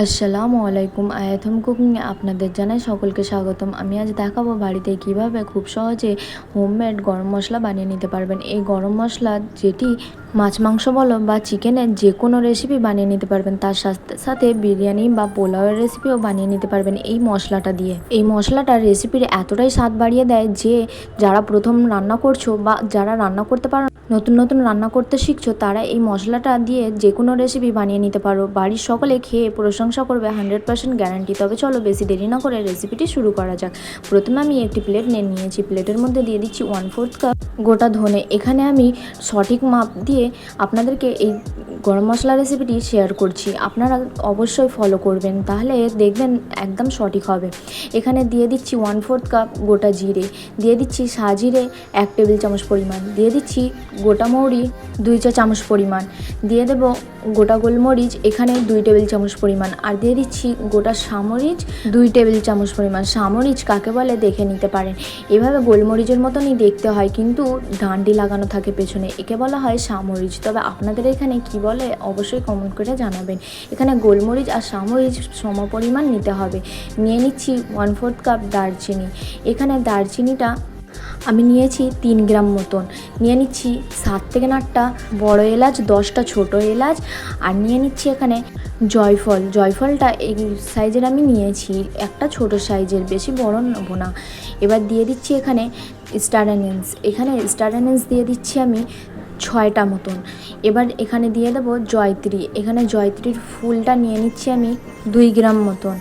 আসসালামু আলাইকুম। আয়াথম কুকিংয়ে আপনাদের জানাই সকলকে স্বাগতম। আমি আজ দেখাবো বাড়িতে কিভাবে খুব সহজে হোমমেড গরম মশলা বানিয়ে নিতে পারবেন। এই গরম মশলা যেটি মাছ মাংস বলো বা চিকেনের যে কোনো রেসিপি বানিয়ে নিতে পারবেন, তার সাথে সাথে বিরিয়ানি বা পোলাওয়ের রেসিপিও বানিয়ে নিতে পারবেন এই মশলাটা দিয়ে। এই মশলাটা রেসিপির এতটাই স্বাদ বাড়িয়ে দেয় যে যারা প্রথম রান্না করছো বা যারা রান্না করতে পারো, নতুন নতুন রান্না করতে শিখছো, তারা এই মশলাটা দিয়ে যে কোনো রেসিপি বানিয়ে নিতে পারো। বাড়ির সকলে খেয়ে প্রশংসা করবে, 100% গ্যারান্টি। তবে চলো বেশি দেরি না করে রেসিপিটি শুরু করা যাক। প্রথমে আমি একটি প্লেট নিয়ে নিয়েছি। প্লেটের মধ্যে দিয়ে দিচ্ছি 1/4 কাপ গোটা ধনে। এখানে আমি সঠিক মাপ দিয়ে আপনাদেরকে এই গরম মশলা রেসিপিটি শেয়ার করছি, আপনারা অবশ্যই ফলো করবেন, তাহলে দেখবেন একদম সঠিক হবে। এখানে দিয়ে দিচ্ছি 1/4 কাপ গোটা জিরে, দিয়ে দিচ্ছি সাজিরে 1 টেবিল চামচ পরিমাণ, দিয়ে দিচ্ছি গোটা মৌরি 2 চা চামচ পরিমাণ, দিয়ে দেব গোটা গোলমরিচ এখানে 2 টেবিল চামচ পরিমাণ, আর দিয়ে দিচ্ছি গোটা সামরিচ 2 টেবিল চামচ পরিমাণ। সামরিচ কাকে বলে দেখে নিতে পারেন। এভাবে গোলমরিচের মতনই দেখতে হয়, কিন্তু ডান্ডি লাগানো থাকে পেছনে, একে বলা হয় সামরিচ। তবে আপনাদের এখানে কি বলে অবশ্যই কমেন্ট করে জানাবেন। এখানে গোলমরিচ আর সামরিচ সম পরিমাণ নিতে হবে। নিয়ে নিচ্ছি 1/4 কাপ দারচিনি। এখানে দারচিনিটা আমি নিয়েছি 3 গ্রাম মতন। নিয়ে নিচ্ছি 7 থেকে 8টা বড় এলাচ, 10টা ছোটো এলাচ, আর নিয়ে নিচ্ছি এখানে জয়ফল। জয়ফলটা এই সাইজের আমি নিয়েছি, একটা ছোট সাইজের, বেশি বড় নেব না। এবার দিয়ে দিচ্ছি এখানে স্টার অ্যানিয়ন্স। এখানে স্টার অ্যানিয়ন্স দিয়ে দিচ্ছি আমি 6টা মতন। এবার এখানে দিয়ে দেবো জয়ত্রী। এখানে জয়ত্রীর ফুলটা নিয়ে নিচ্ছি আমি 2 গ্রাম মতন।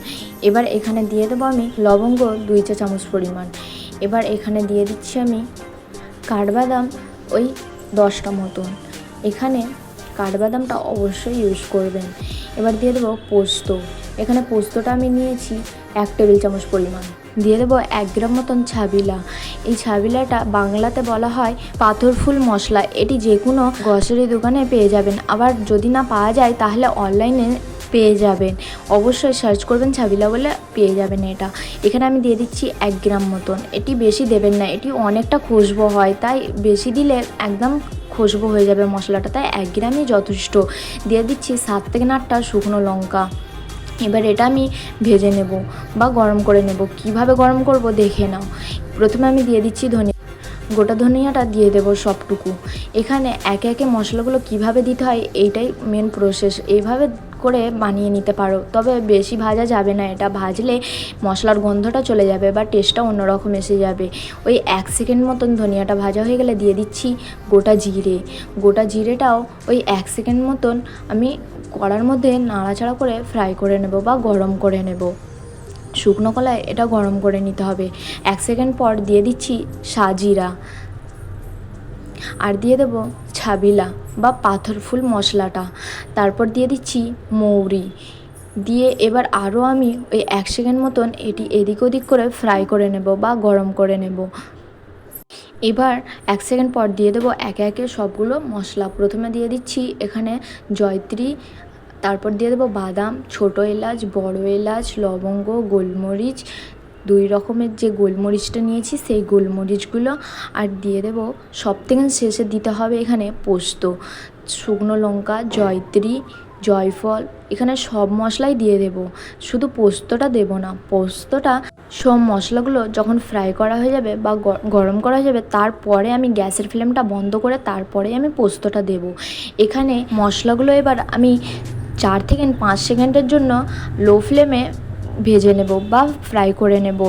এবার এখানে দিয়ে দেবো আমি লবঙ্গ 2 চা চামচ পরিমাণ। এবার এখানে দিয়ে দিচ্ছি আমি কাঠবাদাম ওই 10টা মতন। এখানে কাঠবাদামটা অবশ্যই ইউজ করবেন। এবার দিয়ে দেবো পোস্ত। এখানে পোস্তটা আমি নিয়েছি 1 টেবিল চামচ পরিমাণ। দিয়ে দেবো 1 গ্রাম মতন ছাবিলা। এই ছাবিলাটা বাংলাতে বলা হয় পাথর ফুল মশলা। এটি যে কোনো গ্রসারি দোকানে পেয়ে যাবেন, আবার যদি না পাওয়া যায় তাহলে অনলাইনে পেয়ে যাবেন। অবশ্যই সার্চ করবেন ছাবিলা বলে, পেয়ে যাবেন এটা। এখানে আমি দিয়ে দিচ্ছি 1 গ্রাম মতন। এটি বেশি দেবেন না, এটি অনেকটা খুশবু হয়, তাই বেশি দিলে একদম খুশবু হয়ে যাবে মশলাটা, তাই 1 গ্রামই যথেষ্ট। দিয়ে দিচ্ছি 7 থেকে 8টা শুকনো লঙ্কা। এবার এটা আমি ভেজে নেব বা গরম করে নেব। কিভাবে গরম করব দেখে নাও। প্রথমে আমি দিয়ে দিচ্ছি গোটা ধনিয়াটা দিয়ে দেবো সবটুকু। এখানে একে একে মশলাগুলো কিভাবে দিতে হয় এইটাই মেন প্রসেস। এইভাবে করে বানিয়ে নিতে পারো, তবে বেশি ভাজা যাবে না। এটা ভাজলে মশলার গন্ধটা চলে যাবে বা টেস্টটা অন্যরকম এসে যাবে। ওই 1 সেকেন্ড মতন ধনিয়াটা ভাজা হয়ে গেলে দিয়ে দিচ্ছি গোটা জিরে। গোটা জিরেটাও ওই 1 সেকেন্ড মতন আমি কড়ার মধ্যে নাড়াচাড়া করে ফ্রাই করে নেব বা গরম করে নেব। শুকনো কলায় এটা গরম করে নিতে হবে। 1 সেকেন্ড পর দিয়ে দিচ্ছি সাজিরা, আর দিয়ে দেবো ছাবিলা বা পাথর ফুল মশলাটা। তারপর দিয়ে দিচ্ছি মৌরি দিয়ে এবার আরও আমি ওই 1 সেকেন্ড মতন এটি এদিক ওদিক করে ফ্রাই করে নেব বা গরম করে নেব। এবার 1 সেকেন্ড পর দিয়ে দেবো একে একে সবগুলো মশলা। প্রথমে দিয়ে দিচ্ছি এখানে জয়ত্রী, তারপর দিয়ে দেবো বাদাম, ছোটো এলাচ, বড় এলাচ, লবঙ্গ, গোলমরিচ, 2 রকমের যে গোলমরিচটা নিয়েছি সেই গোলমরিচগুলো, আর দিয়ে দেবো সবথেকে শেষে দিতে হবে এখানে পোস্ত, শুকনো লঙ্কা, জয়ত্রী, জয়ফল। এখানে সব মশলাই দিয়ে দেব, শুধু পোস্তটা দেব না। পোস্তটা সব মশলাগুলো যখন ফ্রাই করা হয়ে যাবে বা গরম করা হয়ে যাবে, তারপরে আমি গ্যাসের ফ্লেমটা বন্ধ করে তারপরে আমি পোস্তটা দেব। এখানে মশলাগুলো এবার আমি 4 থেকে 5 সেকেন্ডের জন্য লো ফ্লেমে ভেজে নেব বা ফ্রাই করে নেব।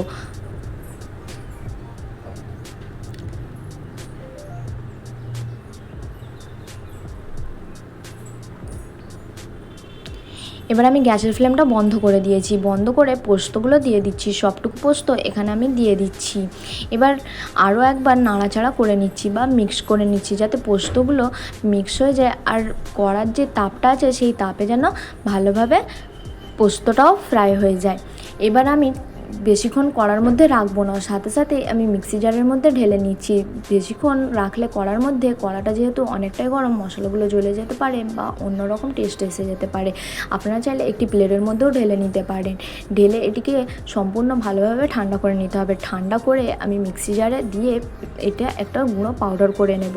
এবার আমি গ্যাসের ফ্লেমটা বন্ধ করে দিয়েছি। বন্ধ করে পোস্তগুলো দিয়ে দিচ্ছি, সবটুকু পোস্ত এখানে আমি দিয়ে দিচ্ছি। এবার আরও একবার নাড়াচাড়া করে নিচ্ছি বা মিক্স করে নিচ্ছি, যাতে পোস্তগুলো মিক্স হয়ে যায়, আর কড়ার যে তাপটা আছে সেই তাপে যেন ভালোভাবে পোস্তটাও ফ্রাই হয়ে যায়। এবার আমি বেশিক্ষণ কড়ার মধ্যে রাখবো না, সাথে সাথে আমি মিক্সি জারের মধ্যে ঢেলে নিচ্ছি। বেশিক্ষণ রাখলে কড়ার মধ্যে, কড়াটা যেহেতু অনেকটাই গরম, মশলাগুলো জ্বলে যেতে পারে বা অন্যরকম টেস্ট এসে যেতে পারে। আপনারা চাইলে একটি প্লেটের মধ্যেও ঢেলে নিতে পারেন। ঢেলে এটিকে সম্পূর্ণ ভালোভাবে ঠান্ডা করে নিতে হবে। ঠান্ডা করে আমি মিক্সি জারে দিয়ে এটা একটা গুঁড়ো পাউডার করে নেব।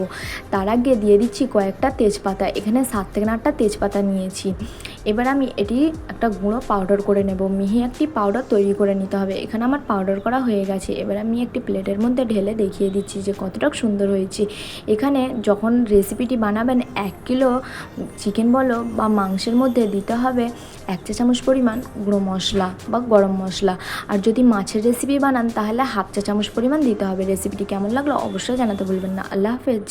তার আগে দিয়ে দিচ্ছি কয়েকটা তেজপাতা। এখানে 7 থেকে 8টা তেজপাতা নিয়েছি। এবার আমি এটি একটা গুঁড়ো পাউডার করে নেব, মিহি একটি পাউডার তৈরি করে নিতে হবে। এখানে আমার পাউডার করা হয়ে গেছে। এবার আমি একটি প্লেটের মধ্যে ঢেলে দেখিয়ে দিচ্ছি যে কতটা সুন্দর হয়েছে। এখানে যখন রেসিপিটি বানাবেন 1 কিলো চিকেন বলো বা মাংসের মধ্যে দিতে হবে 1 চা চামচ পরিমাণ গুঁড়ো মশলা বা গরম মশলা। আর যদি মাছের রেসিপি বানান তাহলে 1/2 চা চামচ পরিমাণ দিতে হবে। রেসিপিটি কেমন লাগলো অবশ্যই জানাতে ভুলবেন না। আল্লাহ হাফেজ।